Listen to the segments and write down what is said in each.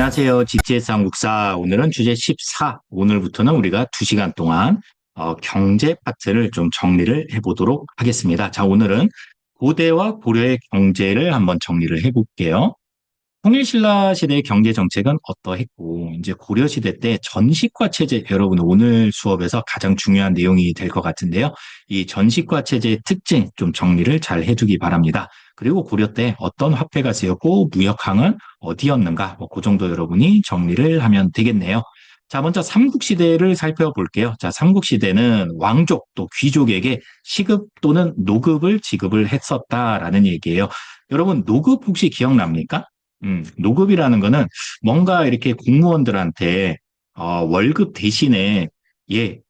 안녕하세요. 직지의 쌍국사. 오늘은 주제 14. 오늘부터는 우리가 2시간 동안 경제 파트를 좀 정리를 해보도록 하겠습니다. 자, 오늘은 고대와 고려의 경제를 한번 정리를 해볼게요. 통일신라 시대의 경제 정책은 어떠했고, 이제 고려 시대 때 전시과 체제, 여러분 오늘 수업에서 가장 중요한 내용이 될 것 같은데요. 이 전시과 체제의 특징 좀 정리를 잘 해두기 바랍니다. 그리고 고려 때 어떤 화폐가 쓰였고, 무역항은 어디였는가, 그 정도 여러분이 정리를 하면 되겠네요. 자, 먼저 삼국시대를 살펴볼게요. 자, 삼국시대는 왕족 또 귀족에게 시급 또는 노급을 지급을 했었다라는 얘기예요. 여러분, 노급 혹시 기억납니까? 노급이라는 거는 뭔가 이렇게 공무원들한테 월급 대신에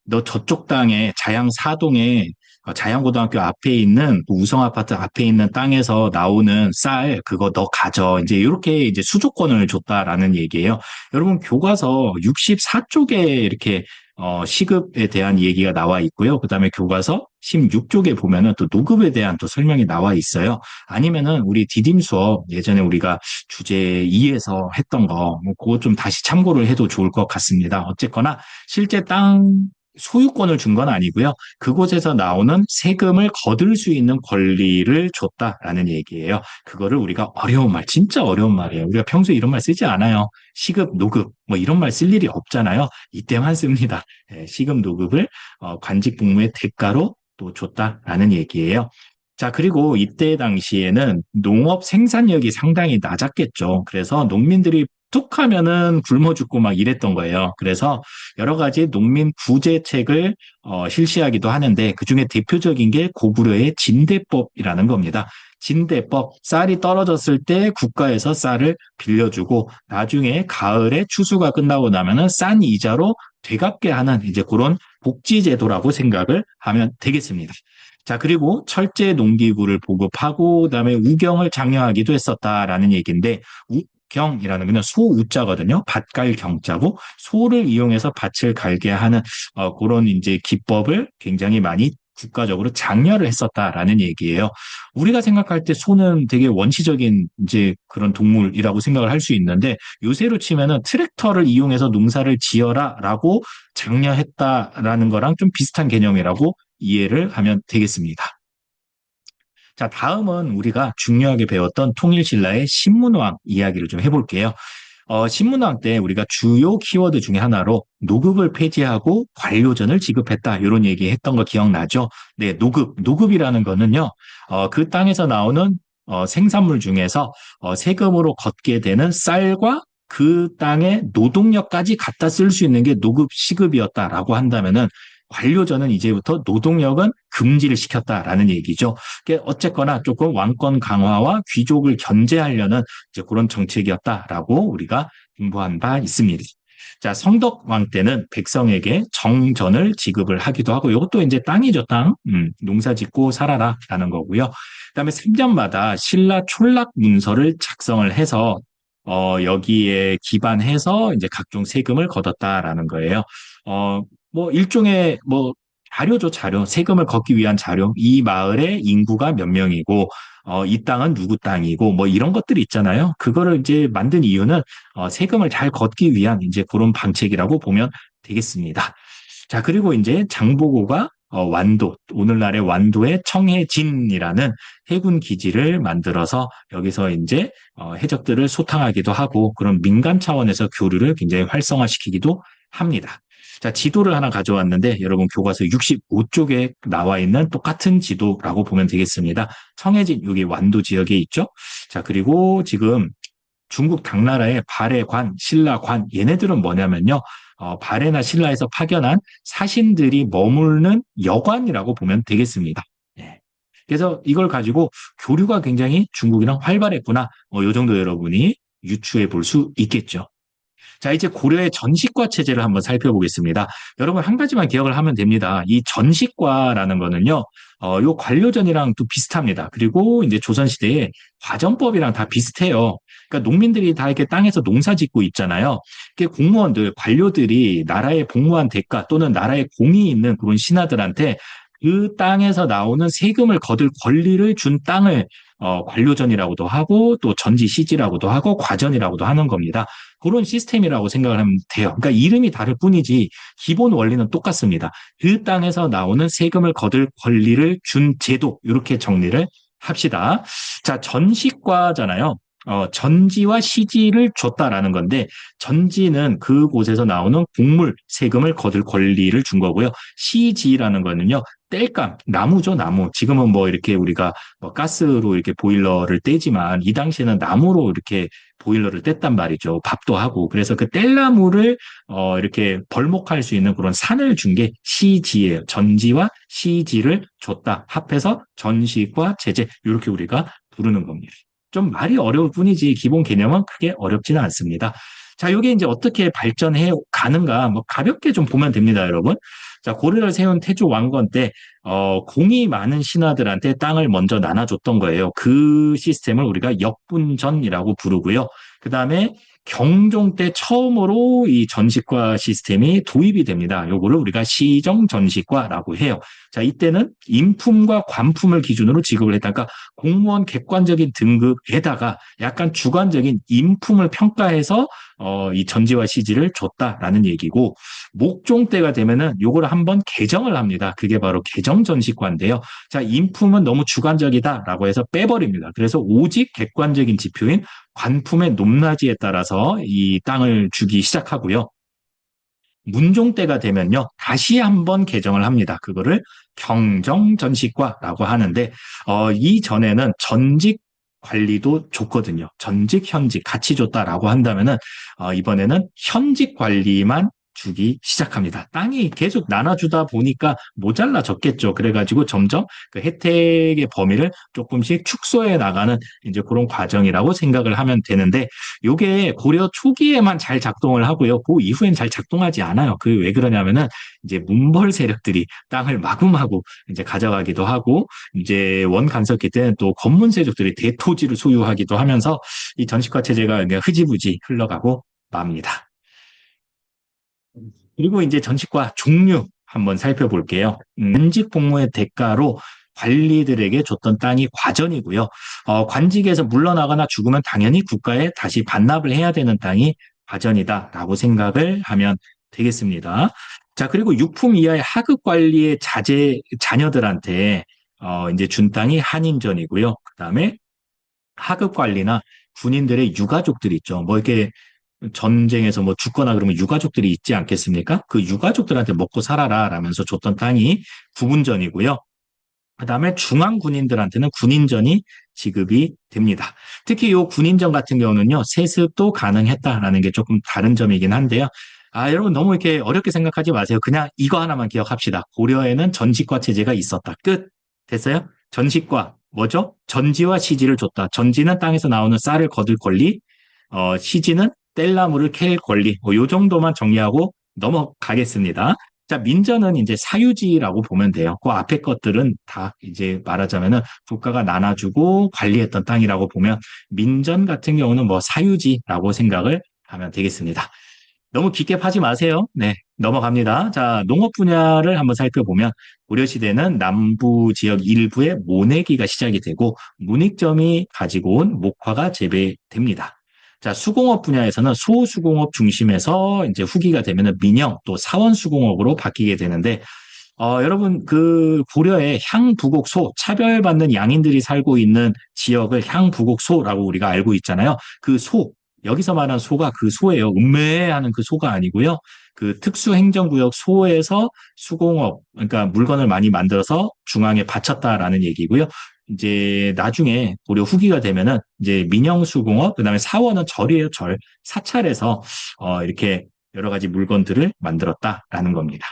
너 저쪽 땅에 자양 사동에 자양고등학교 앞에 있는 그 우성 아파트 앞에 있는 땅에서 나오는 쌀 그거 너 가져. 이제 이렇게 이제 수조권을 줬다라는 얘기예요. 여러분 교과서 64쪽에 이렇게 시급에 대한 얘기가 나와 있고요. 그다음에 교과서 16쪽에 보면은 또 노급에 대한 또 설명이 나와 있어요. 아니면은 우리 디딤 수업 예전에 우리가 주제 2에서 했던 거, 뭐 그거 좀 다시 참고를 해도 좋을 것 같습니다. 어쨌거나 실제 땅 소유권을 준 건 아니고요. 그곳에서 나오는 세금을 거둘 수 있는 권리를 줬다라는 얘기예요. 그거를 우리가 어려운 말, 진짜 어려운 말이에요. 우리가 평소에 이런 말 쓰지 않아요. 시급, 노급, 뭐 이런 말 쓸 일이 없잖아요. 이때만 씁니다. 시급, 노급을 관직 복무의 대가로 또 줬다라는 얘기예요. 자, 그리고 이때 당시에는 농업 생산력이 상당히 낮았겠죠. 그래서 농민들이 툭 하면은 굶어 죽고 막 이랬던 거예요. 그래서 여러 가지 농민 구제책을 실시하기도 하는데 그중에 대표적인 게 고구려의 진대법이라는 겁니다. 진대법, 쌀이 떨어졌을 때 국가에서 쌀을 빌려주고 나중에 가을에 추수가 끝나고 나면은 싼 이자로 되갚게 하는 이제 그런 복지제도라고 생각을 하면 되겠습니다. 자, 그리고 철제 농기구를 보급하고 그다음에 우경을 장려하기도 했었다라는 얘기인데 우경이라는 거는 소우자거든요. 밭갈 경자고 소를 이용해서 밭을 갈게 하는 그런 이제 기법을 굉장히 많이 국가적으로 장려를 했었다라는 얘기예요. 우리가 생각할 때 소는 되게 원시적인 이제 그런 동물이라고 생각을 할 수 있는데 요새로 치면은 트랙터를 이용해서 농사를 지어라라고 장려했다라는 거랑 좀 비슷한 개념이라고 이해를 하면 되겠습니다. 자, 다음은 우리가 중요하게 배웠던 통일신라의 신문왕 이야기를 좀 해볼게요. 신문왕 때 우리가 주요 키워드 중에 하나로 노급을 폐지하고 관료전을 지급했다. 이런 얘기 했던 거 기억나죠? 네, 노급. 노급이라는 거는요, 그 땅에서 나오는 생산물 중에서 세금으로 걷게 되는 쌀과 그 땅의 노동력까지 갖다 쓸 수 있는 게 노급 시급이었다라고 한다면은 관료전은 이제부터 노동력은 금지를 시켰다라는 얘기죠. 어쨌거나 조금 왕권 강화와 귀족을 견제하려는 이제 그런 정책이었다라고 우리가 공부한 바 있습니다. 자, 성덕왕 때는 백성에게 정전을 지급을 하기도 하고 이것도 이제 땅이죠, 땅. 농사 짓고 살아라라는 거고요. 그다음에 3년마다 신라 촌락 문서를 작성을 해서 여기에 기반해서 이제 각종 세금을 걷었다라는 거예요. 뭐 일종의 뭐 자료죠, 자료. 세금을 걷기 위한 자료. 이 마을의 인구가 몇 명이고, 이 땅은 누구 땅이고, 뭐 이런 것들이 있잖아요. 그거를 이제 만든 이유는 세금을 잘 걷기 위한 이제 그런 방책이라고 보면 되겠습니다. 자, 그리고 이제 장보고가 완도, 오늘날의 완도의 청해진이라는 해군 기지를 만들어서 여기서 이제 해적들을 소탕하기도 하고 그런 민간 차원에서 교류를 굉장히 활성화시키기도 합니다. 자, 지도를 하나 가져왔는데 여러분 교과서 65쪽에 나와 있는 똑같은 지도라고 보면 되겠습니다. 청해진 여기 완도 지역에 있죠. 자, 그리고 지금 중국 당나라의 발해관, 신라관 얘네들은 뭐냐면요. 발해나 신라에서 파견한 사신들이 머무르는 여관이라고 보면 되겠습니다. 예. 그래서 이걸 가지고 교류가 굉장히 중국이랑 활발했구나. 이 정도 여러분이 유추해 볼 수 있겠죠. 자, 이제 고려의 전시과 체제를 한번 살펴보겠습니다. 여러분, 한 가지만 기억을 하면 됩니다. 이 전시과라는 거는요, 요 관료전이랑 또 비슷합니다. 그리고 이제 조선시대에 과전법이랑 다 비슷해요. 그러니까 농민들이 다 이렇게 땅에서 농사 짓고 있잖아요. 이게 공무원들, 관료들이 나라에 복무한 대가 또는 나라에 공이 있는 그런 신하들한테 그 땅에서 나오는 세금을 거둘 권리를 준 땅을 관료전이라고도 하고 또 전지 시지라고도 하고 과전이라고도 하는 겁니다. 그런 시스템이라고 생각을 하면 돼요. 그러니까 이름이 다를 뿐이지 기본 원리는 똑같습니다. 그 땅에서 나오는 세금을 거둘 권리를 준 제도 이렇게 정리를 합시다. 자, 전시과잖아요. 전지와 시지를 줬다라는 건데, 전지는 그곳에서 나오는 곡물 세금을 거둘 권리를 준 거고요. 시지라는 거는요, 땔감, 나무죠, 나무. 지금은 뭐 이렇게 우리가 뭐 가스로 이렇게 보일러를 떼지만, 이 당시에는 나무로 이렇게 보일러를 뗐단 말이죠. 밥도 하고. 그래서 그 뗄나무를, 이렇게 벌목할 수 있는 그런 산을 준 게 시지예요. 전지와 시지를 줬다. 합해서 전시과 제재. 이렇게 우리가 부르는 겁니다. 좀 말이 어려울 뿐이지 기본 개념은 크게 어렵지는 않습니다. 자, 이게 이제 어떻게 발전해 가는가, 뭐 가볍게 좀 보면 됩니다, 여러분. 자, 고려를 세운 태조 왕건 때, 공이 많은 신하들한테 땅을 먼저 나눠줬던 거예요. 그 시스템을 우리가 역분전이라고 부르고요. 그 다음에 경종 때 처음으로 이 전시과 시스템이 도입이 됩니다. 요거를 우리가 시정전시과라고 해요. 자, 이때는 인품과 관품을 기준으로 지급을 했다. 그러니까 공무원 객관적인 등급에다가 약간 주관적인 인품을 평가해서 이 전지와 시지를 줬다라는 얘기고, 목종 때가 되면은 요거를 한번 개정을 합니다. 그게 바로 개정전시과인데요. 자, 인품은 너무 주관적이다라고 해서 빼버립니다. 그래서 오직 객관적인 지표인 관품의 높낮이에 따라서 이 땅을 주기 시작하고요. 문종 때가 되면요, 다시 한번 개정을 합니다. 그거를 경정전시과라고 하는데, 이전에는 전직 관리도 줬거든요. 전직, 현직 같이 줬다라고 한다면은, 이번에는 현직 관리만 주기 시작합니다. 땅이 계속 나눠주다 보니까 모자라졌겠죠. 그래가지고 점점 그 혜택의 범위를 조금씩 축소해 나가는 이제 그런 과정이라고 생각을 하면 되는데, 요게 고려 초기에만 잘 작동을 하고요. 그 이후엔 잘 작동하지 않아요. 그 왜 그러냐면은 이제 문벌 세력들이 땅을 마구마구 이제 가져가기도 하고, 이제 원간섭기 때는 또 검문 세력들이 대토지를 소유하기도 하면서 이 전시과 체제가 그냥 흐지부지 흘러가고 맙니다. 그리고 이제 전시과 종류 한번 살펴볼게요. 관직 복무의 대가로 관리들에게 줬던 땅이 과전이고요. 관직에서 물러나거나 죽으면 당연히 국가에 다시 반납을 해야 되는 땅이 과전이다라고 생각을 하면 되겠습니다. 자, 그리고 육품 이하의 하급 관리의 자녀들한테 이제 준 땅이 한인전이고요. 그다음에 하급 관리나 군인들의 유가족들 있죠. 뭐 이렇게 전쟁에서 뭐 죽거나 그러면 유가족들이 있지 않겠습니까? 그 유가족들한테 먹고 살아라 라면서 줬던 땅이 구분전이고요. 그다음에 중앙 군인들한테는 군인전이 지급이 됩니다. 특히 이 군인전 같은 경우는요, 세습도 가능했다라는 게 조금 다른 점이긴 한데요. 아, 여러분 너무 이렇게 어렵게 생각하지 마세요. 그냥 이거 하나만 기억합시다. 고려에는 전직과 체제가 있었다. 끝. 됐어요? 전직과 뭐죠? 전지와 시지를 줬다. 전지는 땅에서 나오는 쌀을 거둘 권리, 시지는 뗄나무를 캘 권리, 요 정도만 정리하고 넘어가겠습니다. 자, 민전은 이제 사유지라고 보면 돼요. 그 앞에 것들은 다 이제 말하자면은 국가가 나눠주고 관리했던 땅이라고 보면, 민전 같은 경우는 뭐 사유지라고 생각을 하면 되겠습니다. 너무 깊게 파지 마세요. 네, 넘어갑니다. 자, 농업 분야를 한번 살펴보면 고려시대는 남부 지역 일부의 모내기가 시작이 되고 문익점이 가지고 온 목화가 재배됩니다. 자, 수공업 분야에서는 소수공업 중심에서 이제 후기가 되면은 민영 또 사원 수공업으로 바뀌게 되는데, 여러분 그 고려의 향부곡소 차별받는 양인들이 살고 있는 지역을 향부곡소라고 우리가 알고 있잖아요. 그 소, 여기서 말하는 소가 그 소예요. 음매하는 그 소가 아니고요. 그 특수행정구역 소에서 수공업, 그러니까 물건을 많이 만들어서 중앙에 바쳤다라는 얘기고요. 이제 나중에 고려 후기가 되면은 이제 민영수공업, 그다음에 사원은 절이에요, 절. 사찰에서 이렇게 여러 가지 물건들을 만들었다라는 겁니다.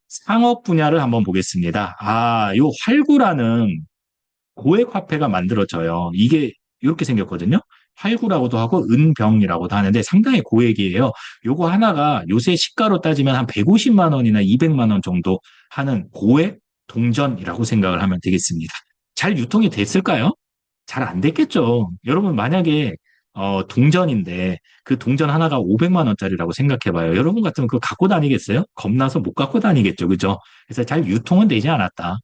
상업 분야를 한번 보겠습니다. 아, 요 활구라는 고액 화폐가 만들어져요. 이게 이렇게 생겼거든요. 활구라고도 하고 은병이라고도 하는데 상당히 고액이에요. 요거 하나가 요새 시가로 따지면 한 150만 원이나 200만 원 정도 하는 고액 동전이라고 생각을 하면 되겠습니다. 잘 유통이 됐을까요? 잘 안 됐겠죠. 여러분 만약에 동전인데 그 동전 하나가 500만 원짜리라고 생각해봐요. 여러분 같으면 그거 갖고 다니겠어요? 겁나서 못 갖고 다니겠죠. 그죠? 그래서 잘 유통은 되지 않았다.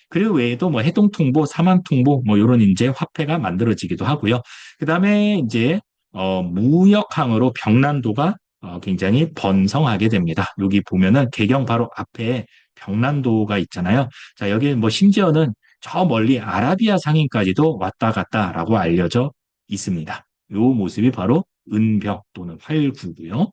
그리고 외에도 뭐 해동통보, 사만통보 뭐 이런 이제 화폐가 만들어지기도 하고요. 그다음에 이제 무역항으로 병란도가 굉장히 번성하게 됩니다. 여기 보면은 개경 바로 앞에 병란도가 있잖아요. 자, 여기 뭐 심지어는 저 멀리 아라비아 상인까지도 왔다 갔다라고 알려져 있습니다. 이 모습이 바로 은벽 또는 활구고요.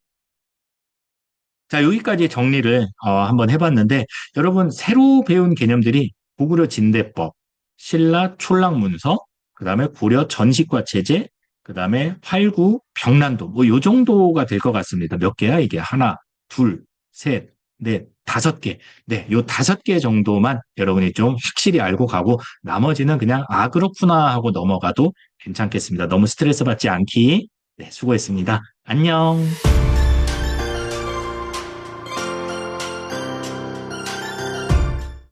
자, 여기까지 정리를 한번 해봤는데 여러분 새로 배운 개념들이 고구려 진대법, 신라 촐락문서, 그다음에 고려 전시과 체제, 그다음에 활구, 병란도 뭐 요 정도가 될 것 같습니다. 몇 개야 이게? 하나, 둘, 셋, 넷, 다섯 개. 네, 요 다섯 개 정도만 여러분이 좀 확실히 알고 가고 나머지는 그냥 아 그렇구나 하고 넘어가도 괜찮겠습니다. 너무 스트레스 받지 않기. 네, 수고했습니다. 안녕.